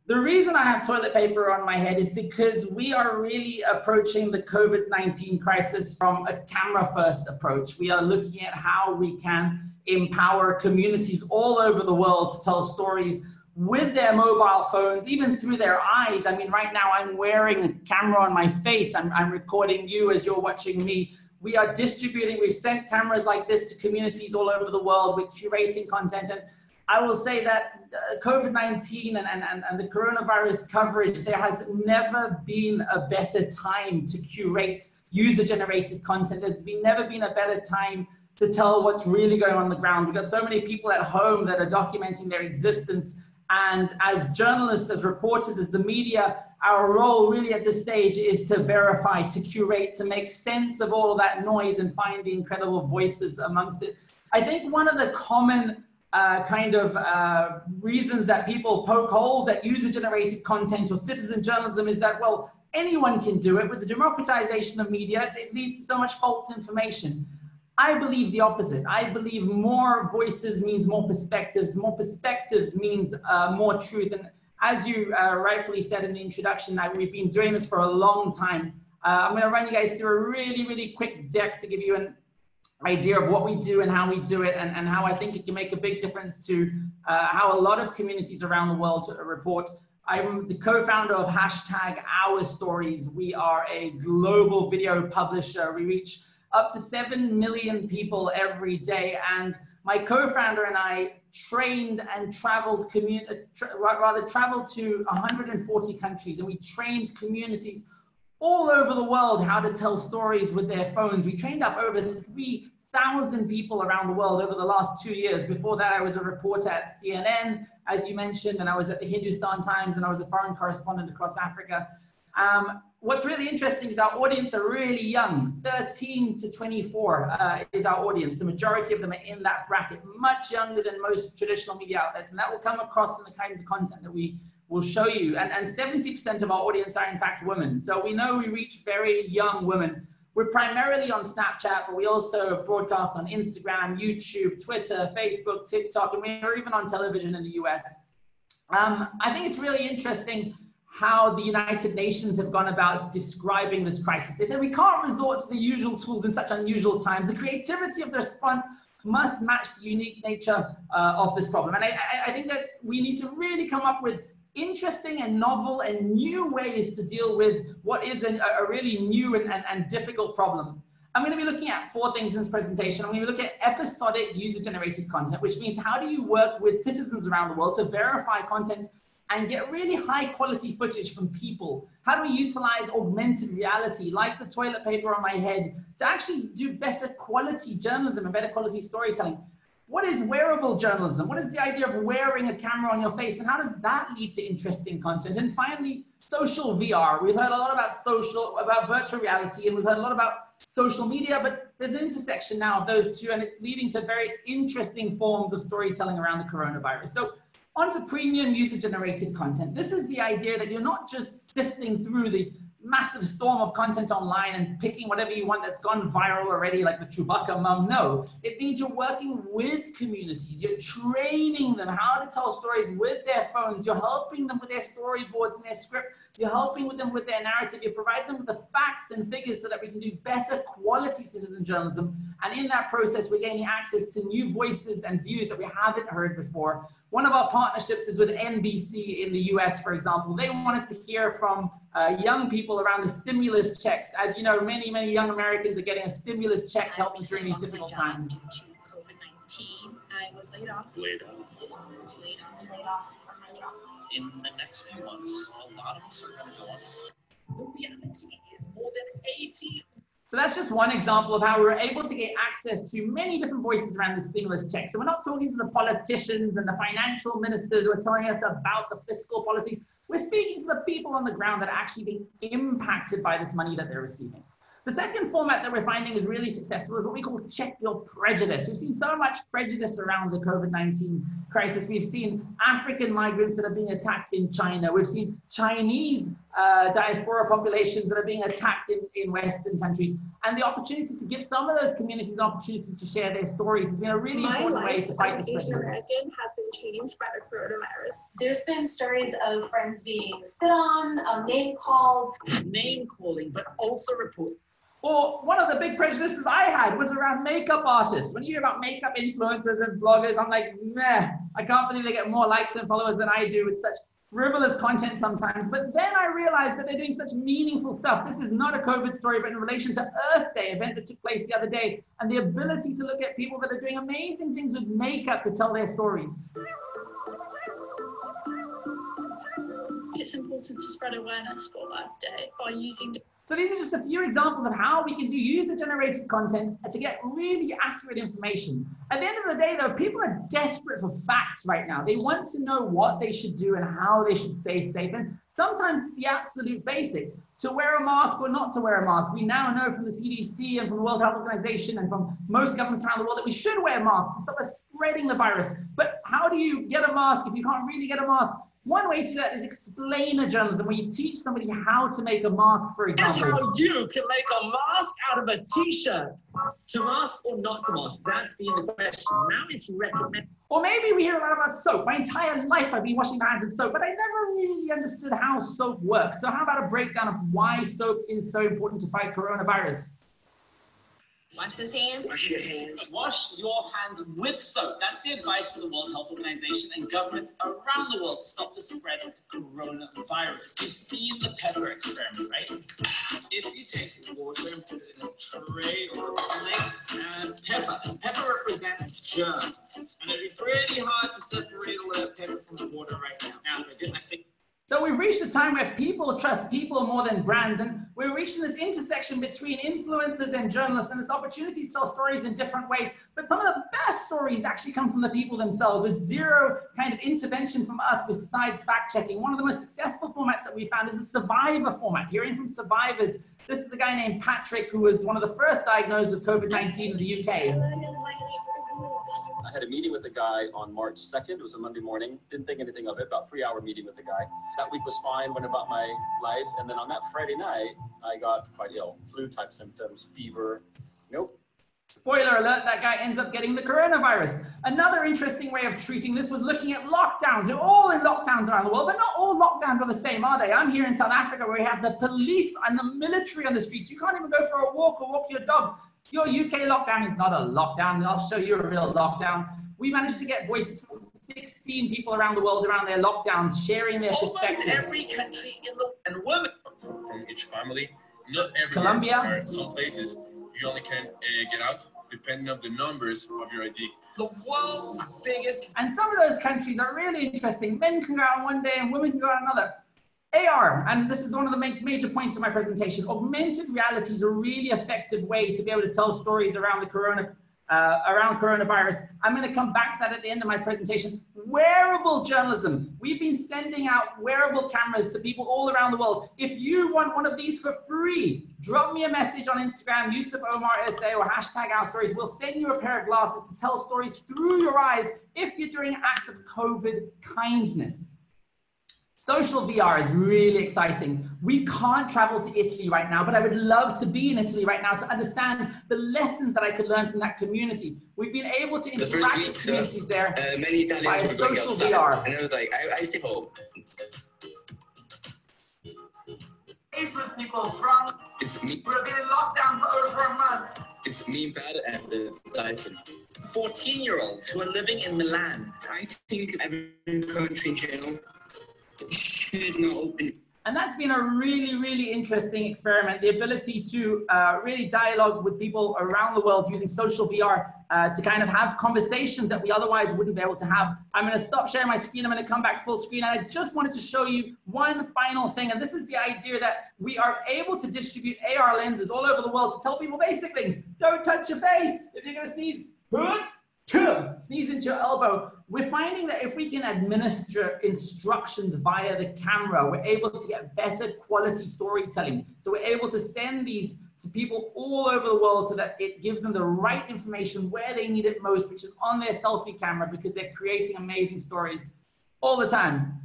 The reason I have toilet paper on my head is because we are really approaching the COVID-19 crisis from a camera-first approach. We are looking at how we can empower communities all over the world to tell stories with their mobile phones, even through their eyes. I mean, right now I'm wearing a camera on my face. I'm recording you as you're watching me. We are distributing, we've sent cameras like this to communities all over the world. We're curating content. And I will say that COVID-19 and the coronavirus coverage, there has never been a better time to curate user-generated content. There's never been a better time to tell what's really going on the ground. We've got so many people at home that are documenting their existence. And as journalists, as reporters, as the media, our role really at this stage is to verify, to curate, to make sense of all of that noise and find the incredible voices amongst it. I think one of the common reasons that people poke holes at user-generated content or citizen journalism is that, well, anyone can do it. With the democratization of media, it leads to so much false information. I believe the opposite. I believe more voices means more perspectives means more truth. And as you rightfully said in the introduction, that we've been doing this for a long time. I'm going to run you guys through a really, really quick deck to give you an idea of what we do and how we do it, and how I think it can make a big difference to how a lot of communities around the world report. I'm the co-founder of #OurStories. We are a global video publisher. We reach up to 7 million people every day. And my co-founder and I trained and traveled to 140 countries, and we trained communities all over the world how to tell stories with their phones. We trained up over 3,000 people around the world over the last 2 years. Before that, I was a reporter at CNN, as you mentioned, and I was at the Hindustan Times, and I was a foreign correspondent across Africa. What's really interesting is our audience are really young. 13 to 24 is our audience. The majority of them are in that bracket, much younger than most traditional media outlets. And that will come across in the kinds of content that we will show you. And 70% of our audience are in fact women. So we know we reach very young women. We're primarily on Snapchat, but we also broadcast on Instagram, YouTube, Twitter, Facebook, TikTok, and we're even on television in the US. I think it's really interesting how the United Nations have gone about describing this crisis. They said we can't resort to the usual tools in such unusual times. The creativity of the response must match the unique nature of this problem. And I think that we need to really come up with interesting and novel and new ways to deal with what is a really new and difficult problem. I'm going to be looking at 4 things in this presentation. I'm going to look at episodic user-generated content, which means how do you work with citizens around the world to verify content and get really high quality footage from people? How do we utilize augmented reality, like the toilet paper on my head, to actually do better quality journalism and better quality storytelling? What is wearable journalism? What is the idea of wearing a camera on your face, and how does that lead to interesting content? And finally, social VR. We've heard a lot about virtual reality, and we've heard a lot about social media, but there's an intersection now of those two, and it's leading to very interesting forms of storytelling around the coronavirus. So onto premium user-generated content. This is the idea that you're not just sifting through the massive storm of content online and picking whatever you want that's gone viral already, like the Chewbacca mum. No, it means you're working with communities. You're training them how to tell stories with their phones. You're helping them with their storyboards and their script. You're helping them with their narrative. You provide them with the facts and figures so that we can do better quality citizen journalism. And in that process, we're gaining access to new voices and views that we haven't heard before. One of our partnerships is with NBC in the US, for example. They wanted to hear from young people around the stimulus checks. As you know, many, many young Americans are getting a stimulus check to help them during these difficult times. COVID-19, I was laid off. Laid off from my job. In the next few months, a lot of us are going to go on. The reality is more than 80. So that's just one example of how we were able to get access to many different voices around the stimulus check. So we're not talking to the politicians and the financial ministers who are telling us about the fiscal policies. We're speaking to the people on the ground that are actually being impacted by this money that they're receiving. The second format that we're finding is really successful is what we call check your prejudice. We've seen so much prejudice around the COVID-19 crisis. We've seen African migrants that are being attacked in China. We've seen Chinese diaspora populations that are being attacked in Western countries. And the opportunity to give some of those communities an opportunity to share their stories has been a really important way to fight this prejudice. My life as an Asian American has been changed by the coronavirus. There's been stories of friends being spit on, name called. Name calling, but also reports. Or one of the big prejudices I had was around makeup artists. When you hear about makeup influencers and bloggers, I'm like, meh, I can't believe they get more likes and followers than I do with such frivolous content sometimes. But then I realized that they're doing such meaningful stuff. This is not a COVID story, but in relation to Earth Day, event that took place the other day, and the ability to look at people that are doing amazing things with makeup to tell their stories. It's important to spread awareness for Earth Day by using. So these are just a few examples of how we can do user-generated content to get really accurate information. At the end of the day, though, people are desperate for facts right now. They want to know what they should do and how they should stay safe. And sometimes the absolute basics, to wear a mask or not to wear a mask. We now know from the CDC and from the World Health Organization and from most governments around the world that we should wear masks to stop us spreading the virus. But how do you get a mask if you can't really get a mask? One way to do that is explainer journalism, where you teach somebody how to make a mask, for example. That's how you can make a mask out of a t-shirt. To mask or not to mask, that's been the question. Now it's recommended. Or maybe we hear a lot about soap. My entire life I've been washing my hands with soap, but I never really understood how soap works. So how about a breakdown of why soap is so important to fight coronavirus? Wash those hands. Wash your hands. Wash your hands with soap. That's the advice from the World Health Organization and governments around the world to stop the spread of coronavirus. You've seen the pepper experiment, right? If you take water and put it in a tray or a plate and pepper represents germs. And it'd be pretty hard to separate a little pepper from the water right now. Now, if I didn't, I think. So we've reached a time where people trust people more than brands, and we're reaching this intersection between influencers and journalists, and this opportunity to tell stories in different ways. But some of the best stories actually come from the people themselves, with zero kind of intervention from us besides fact-checking. One of the most successful formats that we found is a survivor format, hearing from survivors. This is a guy named Patrick, who was one of the first diagnosed with COVID-19 in the UK. I had a meeting with a guy on March 2nd. It was a Monday morning. Didn't think anything of it. About 3-hour meeting with the guy. That week was fine. Went about my life. And then on that Friday night, I got quite ill. Flu-type symptoms, fever. Nope. Spoiler alert, that guy ends up getting the coronavirus. Another interesting way of treating this was looking at lockdowns. We're all in lockdowns around the world, but not all lockdowns are the same, are they? I'm here in South Africa where we have the police and the military on the streets. You can't even go for a walk or walk your dog. Your UK lockdown is not a lockdown. I'll show you a real lockdown. We managed to get voices from 16 people around the world around their lockdowns, sharing their perspectives. Almost every country in the and women from each family. Not everywhere. Colombia. Some places you only can get out depending on the numbers of your ID. The world's biggest. And some of those countries are really interesting. Men can go out on one day and women can go out another. AR, and this is one of the major points of my presentation, augmented reality is a really effective way to be able to tell stories around the coronavirus. I'm going to come back to that at the end of my presentation. Wearable journalism. We've been sending out wearable cameras to people all around the world. If you want one of these for free, drop me a message on Instagram, Yusuf Omar SA, or #OurStories. We'll send you a pair of glasses to tell stories through your eyes if you're doing an act of COVID kindness. Social VR is really exciting. We can't travel to Italy right now, but I would love to be in Italy right now to understand the lessons that I could learn from that community. We've been able to interact with communities there many Italians via were going social outside, VR. and I was like, I stay home. Favorite people from. It's me. We've been in lockdown for over a month. It's me, Pat, and the Dyson. 14-year-olds who are living in Milan. I think every country in general should not open. And that's been a really, really interesting experiment, the ability to really dialogue with people around the world using social VR to kind of have conversations that we otherwise wouldn't be able to have. I'm going to stop sharing my screen. I'm going to come back full screen. And I just wanted to show you one final thing. And this is the idea that we are able to distribute AR lenses all over the world to tell people basic things. Don't touch your face. If you're going to sneeze, sneeze into your elbow. We're finding that if we can administer instructions via the camera, we're able to get better quality storytelling. So we're able to send these to people all over the world so that it gives them the right information where they need it most, which is on their selfie camera, because they're creating amazing stories all the time.